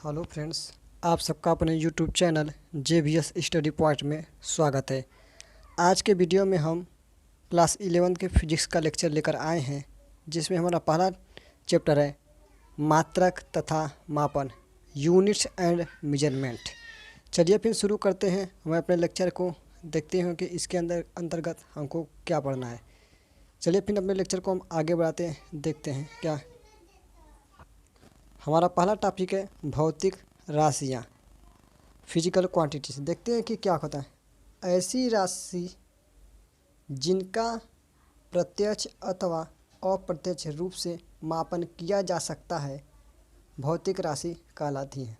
Hello friends, आप सबका अपने YouTube channel JVS study point में स्वागत है। आज के वीडियो में हम क्लास 11 के फिजिक्स का लेक्चर लेकर आए हैं, जिसमें हमारा पहला चैप्टर है मात्रक तथा मापन, यूनिट्स एंड मेजरमेंट। चलिए फिर शुरू करते हैं। हमें अपने लेक्चर को देखते हैं कि इसके अंतर्गत हमको क्या पढ़ना है। चलिए फिर अपने लेक्चर को हम आगे बढ़ाते हैं, देखते हैं क्या। हमारा पहला टॉपिक है भौतिक राशियाँ, फिजिकल क्वांटिटीज। देखते हैं कि क्या होता है। ऐसी राशि जिनका प्रत्यक्ष अथवा अप्रत्यक्ष रूप से मापन किया जा सकता है भौतिक राशि कहलाती है।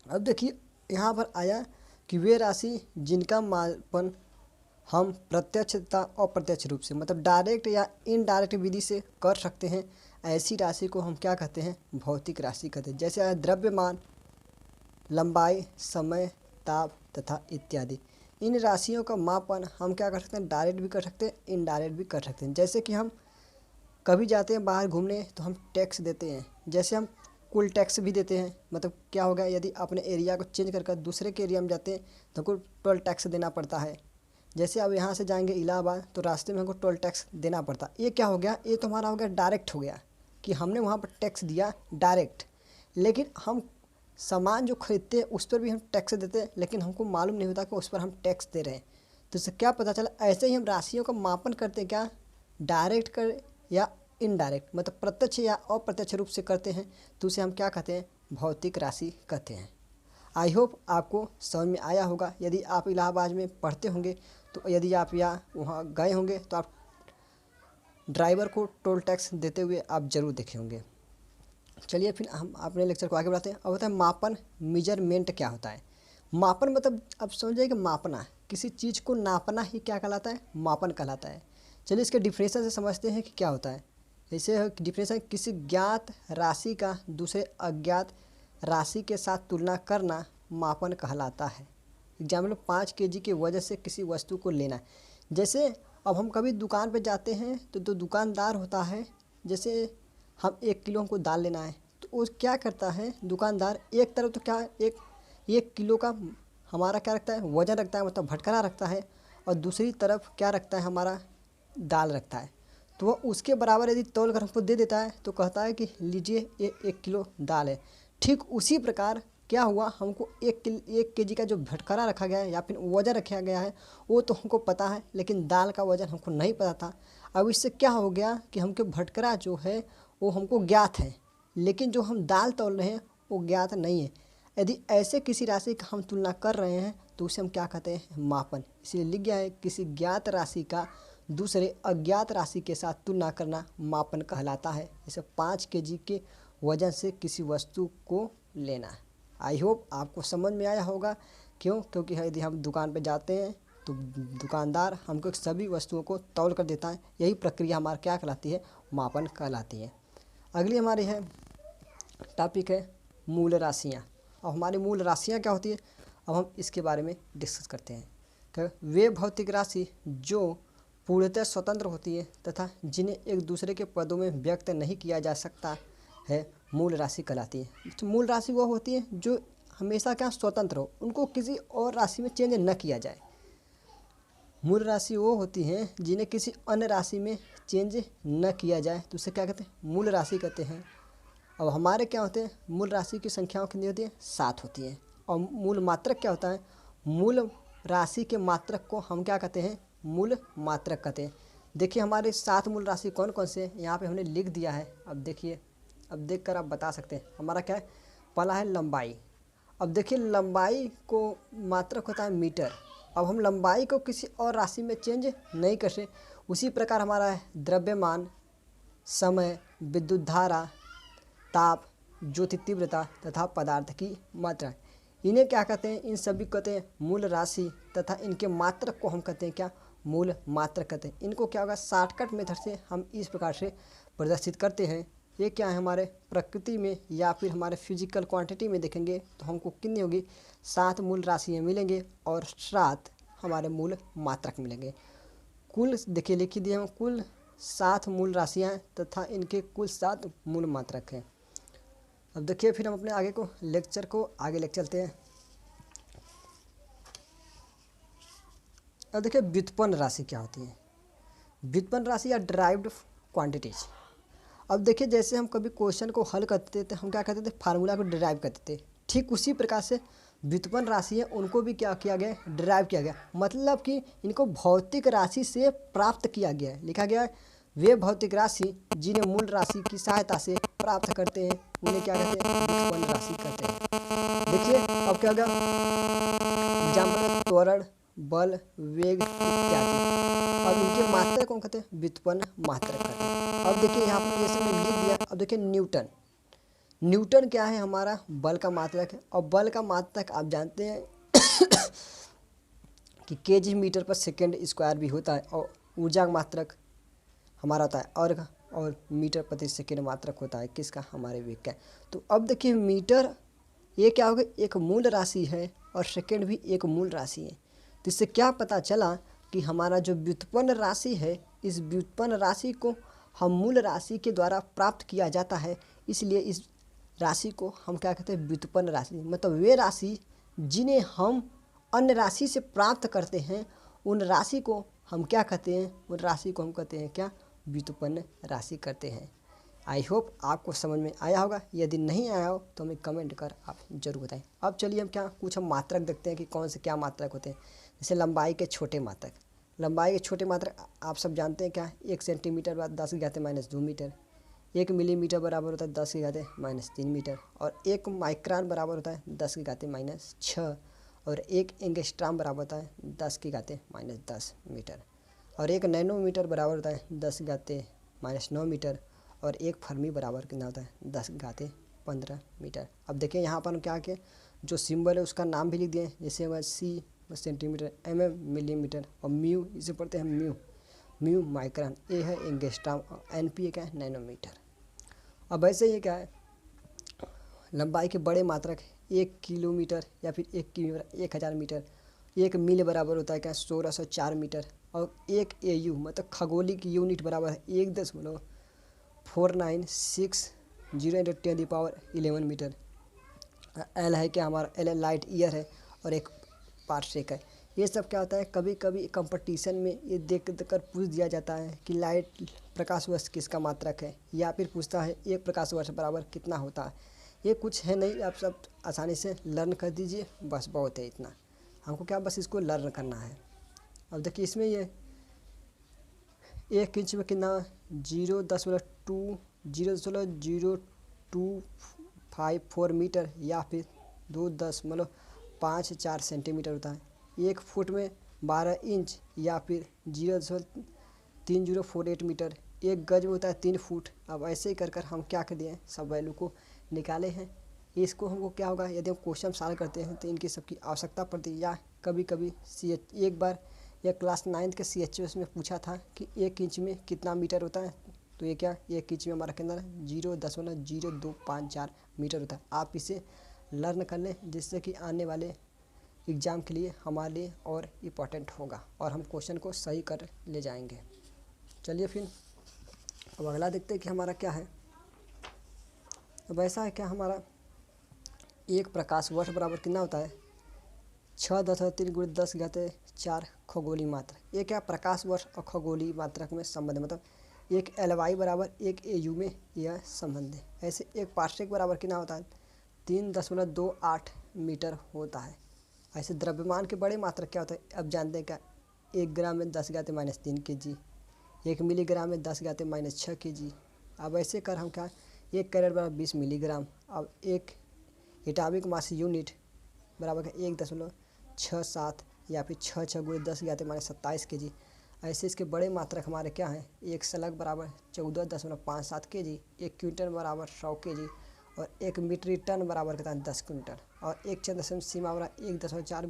अब देखिए यहाँ पर आया कि वे राशि जिनका मापन हम प्रत्यक्ष तथा अप्रत्यक्ष रूप से मतलब डायरेक्ट या इनडायरेक्ट विधि से कर सकते हैं, ऐसी राशि को हम क्या कहते हैं? भौतिक राशि कहते हैं। जैसे है द्रव्यमान, लंबाई, समय, ताप तथा इत्यादि। इन राशियों का मापन हम क्या कर सकते हैं? डायरेक्ट भी कर सकते हैं, इनडायरेक्ट भी कर सकते हैं। जैसे कि हम कभी जाते हैं बाहर घूमने तो हम टैक्स देते हैं। जैसे हम कुल टैक्स भी देते हैं। मतलब क्या होगा, यदि अपने एरिया को चेंज कर दूसरे के एरिया में जाते हैं तो हमको टोल टैक्स देना पड़ता है। जैसे अब यहाँ से जाएंगे इलाहाबाद तो रास्ते में हमको टोल टैक्स देना पड़ता। ये क्या हो गया? ये तो हमारा हो गया डायरेक्ट हो गया कि हमने वहाँ पर टैक्स दिया डायरेक्ट। लेकिन हम सामान जो खरीदते हैं उस पर भी हम टैक्स देते हैं, लेकिन हमको मालूम नहीं होता कि उस पर हम टैक्स दे रहे हैं। तो इससे क्या पता चला? ऐसे ही हम राशियों का मापन करते हैं, क्या डायरेक्ट कर या इनडायरेक्ट, मतलब प्रत्यक्ष या अप्रत्यक्ष रूप से करते हैं, तो उसे हम क्या कहते हैं? भौतिक राशि कहते हैं। आई होप आपको समझ में आया होगा। यदि आप इलाहाबाद में पढ़ते होंगे तो यदि आप यहाँ वहाँ गए होंगे तो आप ड्राइवर को टोल टैक्स देते हुए आप ज़रूर देखे होंगे। चलिए फिर हम अपने लेक्चर को आगे बढ़ाते हैं। अब होता है मापन, मेजरमेंट क्या होता है? मापन मतलब आप समझिए कि मापना, किसी चीज़ को नापना ही क्या कहलाता है? मापन कहलाता है। चलिए इसके डिफरेंशन से समझते हैं कि क्या होता है। जैसे डिफरेंशन, किसी ज्ञात राशि का दूसरे अज्ञात राशि के साथ तुलना करना मापन कहलाता है। एग्जाम्पल 5 kg के वजन से किसी वस्तु को लेना। जैसे अब हम कभी दुकान पे जाते हैं तो दुकानदार होता है, जैसे हम 1 किलो हमको दाल लेना है तो वो क्या करता है दुकानदार? एक तरफ तो क्या एक किलो का हमारा क्या रखता है? वजन रखता है, मतलब भटकरा रखता है, और दूसरी तरफ क्या रखता है? हमारा दाल रखता है। तो वह उसके बराबर यदि तौल कर हमको दे देता है तो कहता है कि लीजिए ये 1 किलो दाल है। ठीक उसी प्रकार क्या हुआ, हमको 1 kg का जो भटकरा रखा गया है या फिर वजन रखा गया है वो तो हमको पता है, लेकिन दाल का वजन हमको नहीं पता था। अब इससे क्या हो गया कि हमको भटकरा जो है वो हमको ज्ञात है, लेकिन जो हम दाल तौल रहे हैं वो ज्ञात नहीं है। यदि ऐसे किसी राशि का हम तुलना कर रहे हैं तो उसे हम क्या कहते हैं? मापन। इसलिए लिख गया है, किसी ज्ञात राशि का दूसरे अज्ञात राशि के साथ तुलना करना मापन कहलाता है। जैसे 5 kg के वजन से किसी वस्तु को लेना। आई होप आपको समझ में आया होगा। क्यों? क्योंकि यदि हम दुकान पर जाते हैं तो दुकानदार हमको सभी वस्तुओं को तौल कर देता है। यही प्रक्रिया हमारा क्या कहलाती है? मापन कहलाती है। अगली हमारी है टॉपिक है मूल राशियाँ। अब हमारी मूल राशियाँ क्या होती है, अब हम इसके बारे में डिस्कस करते हैं। कि वे भौतिक राशि जो पूर्णतः स्वतंत्र होती है तथा जिन्हें एक दूसरे के पदों में व्यक्त नहीं किया जा सकता है, मूल राशि कहलाती है। तो मूल राशि वो होती है जो हमेशा क्या स्वतंत्र हो, उनको किसी और राशि में चेंज न किया जाए। मूल राशि वो होती हैं जिन्हें किसी अन्य राशि में चेंज न किया जाए, तो उसे क्या कहते हैं? मूल राशि कहते हैं। अब हमारे क्या होते हैं? मूल राशि की संख्याओं कितनी होती है? 7 होती है। और मूल मात्रक क्या होता है? मूल राशि के मात्रक को हम क्या कहते हैं? मूल मात्रक कहते हैं। देखिए हमारे 7 मूल राशि कौन कौन से हैं, यहाँ पे हमने लिख दिया है। अब देखिए, अब देखकर आप बता सकते हैं। हमारा क्या है? पहला है लंबाई। अब देखिए लंबाई को मात्रक होता है मीटर। अब हम लंबाई को किसी और राशि में चेंज नहीं कर सकते। उसी प्रकार हमारा है द्रव्यमान, समय, विद्युत धारा, ताप, ज्योति तीव्रता तथा पदार्थ की मात्रा। इन्हें क्या कहते हैं? इन सभी कहते हैं मूल राशि, तथा इनके मात्रक को हम कहते हैं क्या? मूल मात्रक कहते हैं। इनको क्या होगा? शॉर्टकट मेथड से हम इस प्रकार से प्रदर्शित करते हैं। ये क्या है? हमारे प्रकृति में या फिर हमारे फिजिकल क्वांटिटी में देखेंगे तो हमको कितनी होगी? 7 मूल राशियाँ मिलेंगे और 7 हमारे मूल मात्रक मिलेंगे। कुल देखिए लिख दिए हम, कुल 7 मूल राशियाँ तथा इनके कुल 7 मूल मात्रक हैं। अब देखिए फिर हम अपने आगे को लेक्चर को आगे लेके चलते हैं। अब देखिए व्युत्पन्न राशि क्या होती है। व्युत्पन्न राशि या ड्राइव्ड क्वांटिटीज। अब देखिए जैसे हम कभी क्वेश्चन को हल करते थे तो हम क्या करते थे, फार्मूला को डिराइव करते थे। ठीक उसी प्रकार से व्युत्पन्न राशि है उनको भी क्या किया गया, डिराइव किया गया। मतलब कि इनको भौतिक राशि से प्राप्त किया गया है। लिखा गया है वे भौतिक राशि जिन्हें मूल राशि की सहायता से प्राप्त करते हैं उन्हें क्या कहते हैं, व्युत्पन्न राशि कहते हैं। देखिए अब क्या होगा, एग्जाम्पल त्वरण, बल, वेग इत्यादि। अब इनके मात्रक कौन कहते हैं, व्युत्पन्न मात्रक कहते हैं। अब देखिए यहाँ पर जैसे मैंने लिख दिया। अब देखिए न्यूटन, न्यूटन क्या है, हमारा बल का मात्रक है। और बल का मात्रक आप जानते हैं कि केजी मीटर पर सेकेंड स्क्वायर भी होता है। और ऊर्जा का मात्रक हमारा होता है और मीटर प्रति सेकेंड मात्रक होता है किसका, हमारे वेग का। तो अब देखिए मीटर ये क्या होगा, एक मूल राशि है और सेकेंड भी एक मूल राशि है। तो इससे क्या पता चला कि हमारा जो व्युत्पन्न राशि है, इस व्युत्पन्न राशि को हम मूल राशि के द्वारा प्राप्त किया जाता है। इसलिए इस राशि को हम क्या कहते हैं, व्युत्पन्न राशि। मतलब वे राशि जिन्हें हम अन्य राशि से प्राप्त करते हैं उन राशि को हम क्या कहते हैं, उन राशि को हम कहते हैं क्या, व्युत्पन्न राशि करते हैं। आई होप आपको समझ में आया होगा। यदि नहीं आया हो तो हमें कमेंट कर आप जरूर बताएं। अब चलिए हम कुछ मात्रक देखते हैं कि कौन से क्या मात्रक होते हैं। जैसे लंबाई के छोटे मात्रक। लंबाई के छोटे मात्रक आप सब जानते हैं क्या, 1 सेंटीमीटर बराबर 10 की घात -2 मीटर, 1 मिलीमीटर बराबर होता है 10 की घात -3 मीटर, और 1 माइक्रोन बराबर होता है 10 की घात -6, और 1 एंगस्ट्रॉम बराबर होता है 10 की घात -10 मीटर, और 1 नैनोमीटर बराबर होता है 10 की घात -9 मीटर, और 1 फर्मी बराबर कितना होता है 10 की घात 15 मीटर। अब देखिए यहाँ पर क्या किया, जो सिंबल है उसका नाम भी लिख दिए। जैसे हमारे सी सेंटीमीटर, mm मिलीमीटर, और म्यू इसे पढ़ते हैं म्यू माइक्रोन, ए है एंगस्ट्रॉम, और NP क्या है, नैनोमीटर। अब ऐसे ये क्या है, लंबाई के बड़े मात्रक 1 किलोमीटर या फिर 1000 मीटर, 1 मील बराबर होता है क्या, 1604 मीटर, और 1 AU मतलब खगोलिक यूनिट बराबर है 1.4960 × 10⁻11 मीटर। एल है क्या, हमारा एल लाइट ईयर है, और 1 पार्सेक है। ये सब क्या होता है, कभी कभी कंपटीशन में ये देख कर पूछ दिया जाता है कि लाइट प्रकाश वर्ष किसका मात्रक है, या फिर पूछता है 1 प्रकाश वर्ष बराबर कितना होता है। ये कुछ है नहीं, आप सब आसानी से लर्न कर दीजिए, बस बहुत है इतना। हमको क्या, बस इसको लर्न करना है। अब देखिए इसमें ये 1 इंच में कितना, 0.0254 मीटर, या फिर 2.54 सेंटीमीटर होता है। 1 फुट में 12 इंच, या फिर 0.3048 मीटर। 1 गज में होता है 3 फुट। अब ऐसे ही कर हम क्या कर दिए, सब वैल्यू को निकाले हैं। इसको हमको क्या होगा, यदि हम क्वेश्चन सॉल्व करते हैं तो इनकी सबकी आवश्यकता पड़ती है। या कभी कभी एक बार यह क्लास 9th के CHS में पूछा था कि 1 इंच में कितना मीटर होता है, तो ये क्या, 1 इंच में हमारा कितना है, 0.0254 मीटर होता है। आप इसे लर्न कर लें, जिससे कि आने वाले एग्ज़ाम के लिए हमारे लिए और इम्पोर्टेंट होगा, और हम क्वेश्चन को सही कर ले जाएंगे। चलिए फिर अब अगला देखते हैं कि हमारा क्या है। अब ऐसा है क्या, हमारा 1 प्रकाश वर्ष बराबर कितना होता है, 6.3 × 10⁻4 खगोलीय मात्रक। ये क्या, प्रकाश वर्ष और खगोलीय मात्रक में संबंध, मतलब 1 LY बराबर 1 AU में यह संबंध है। ऐसे 1 पार्सेक बराबर कितना होता है, 3.28 मीटर होता है। ऐसे द्रव्यमान के बड़े मात्रक क्या होता है, अब जानते हैं क्या, 1 ग्राम में 10 की घात -3 kg, 1 मिलीग्राम में 10 की घात -6 kg। अब ऐसे कर हम क्या, 1 कैरेट बराबर 20 मिलीग्राम। अब 1 एटॉमिक मास यूनिट बराबर 1.67, या फिर 6 × 10 की घात -27 kg। ऐसे इसके बड़े मात्रक हमारे क्या हैं, 1 स्लग बराबर 14.57 kg, 1 क्विंटल बराबर 100 kg, और 1 मीट्रिक टन बराबर कितना, 10 क्विंटल, और 1 चंद्र सीमा बराबर 1.4 ×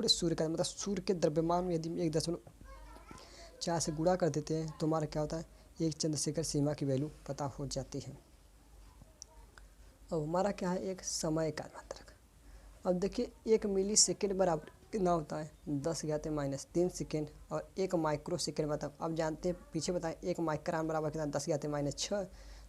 सूर्य का, मतलब सूर्य के द्रव्यमान में यदि 1.4 से गुणा कर देते हैं तो हमारा क्या होता है, 1 चंद्रशेखर सीमा की वैल्यू पता हो जाती है। अब हमारा क्या है, एक समय का मात्रक। अब देखिए 1 मिली सेकेंड बराबर कितना होता है, 10 की घात -3 सेकेंड, और 1 माइक्रो सेकेंड मतलब अब जानते हैं, पीछे बताएं, 1 माइक्रोन बराबर कितना, 10 की घात -6,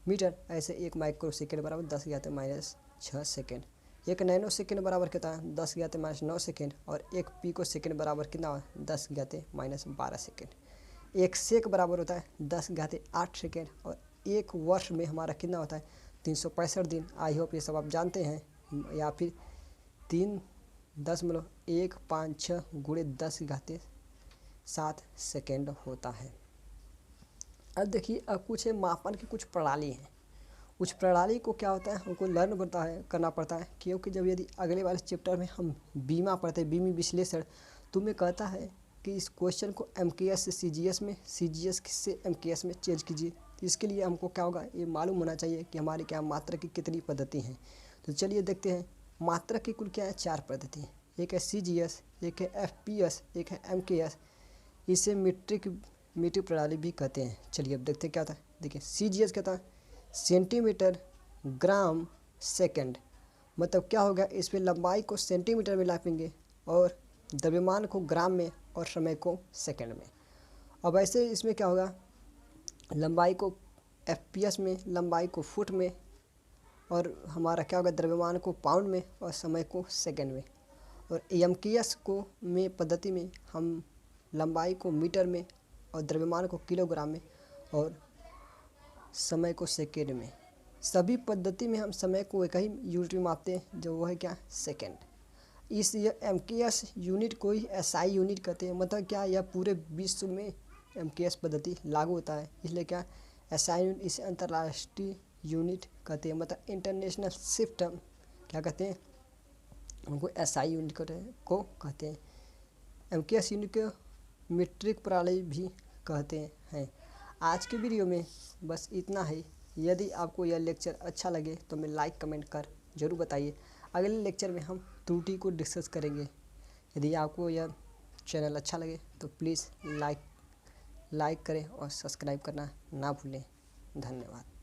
मीटर। ऐसे 1 माइक्रो सेकेंड बराबर 10⁻⁻6 सेकेंड। 1 नैनो सेकेंड बराबर कितना है 10⁻⁻9 सेकेंड। और 1 पीको सेकेंड बराबर कितना है 10⁻⁻12 सेकेंड। 1 सेक बराबर होता है 10⁻8 सेकेंड। और 1 वर्ष में हमारा कितना होता है 365 दिन। आई होप ये सब आप जानते हैं। या फिर 3.156 गुणे 10⁻7 सेकेंड होता है। अब देखिए अब कुछ मापन की कुछ प्रणाली है। उस प्रणाली को क्या होता है हमको लर्न करना पड़ता है, क्योंकि जब यदि अगले वाले चैप्टर में हम बीमा पढ़ते हैं, बीमी विश्लेषण, तो मैं कहता है कि इस क्वेश्चन को MKS से CGS में, CGS से MKS में चेंज कीजिए। तो इसके लिए हमको क्या होगा ये मालूम होना चाहिए कि हमारे क्या मात्रक की कितनी पद्धति हैं। तो चलिए देखते हैं। मात्रक की कुल क्या है 4 पद्धति है। एक है CGS, एक है FPS, एक है MKS। इसे मीट्रिक प्रणाली भी कहते हैं। चलिए अब देखते हैं क्या होता है। देखिए CGS कहता है सेंटीमीटर ग्राम सेकंड। मतलब क्या होगा इस पर लंबाई को सेंटीमीटर में नापेंगे और द्रव्यमान को ग्राम में और समय को सेकंड में। अब ऐसे इसमें क्या होगा लंबाई को FPS में, लंबाई को फुट में, और हमारा क्या होगा द्रव्यमान को पाउंड में और समय को सेकंड में। और MKS को में पद्धति में हम लंबाई को मीटर में और द्रव्यमान को किलोग्राम में और समय को सेकेंड में। सभी पद्धति में हम समय को एक ही यूनिट में मापते हैं, जो वो है क्या सेकेंड। इस MKS यूनिट को ही SI यूनिट कहते हैं। मतलब क्या यह पूरे विश्व में MKS पद्धति लागू होता है, इसलिए क्या SI यूनिट इसे अंतर्राष्ट्रीय यूनिट कहते हैं। मतलब इंटरनेशनल सिस्टम क्या कहते हैं उनको SI यूनिट को कहते हैं। MKS यूनिट को मीट्रिक प्रणाली भी कहते हैं। आज के वीडियो में बस इतना ही। यदि आपको यह लेक्चर अच्छा लगे तो मैं लाइक कमेंट कर ज़रूर बताइए। अगले लेक्चर में हम त्रुटि को डिस्कस करेंगे। यदि आपको यह चैनल अच्छा लगे तो प्लीज़ लाइक करें और सब्सक्राइब करना ना भूलें। धन्यवाद।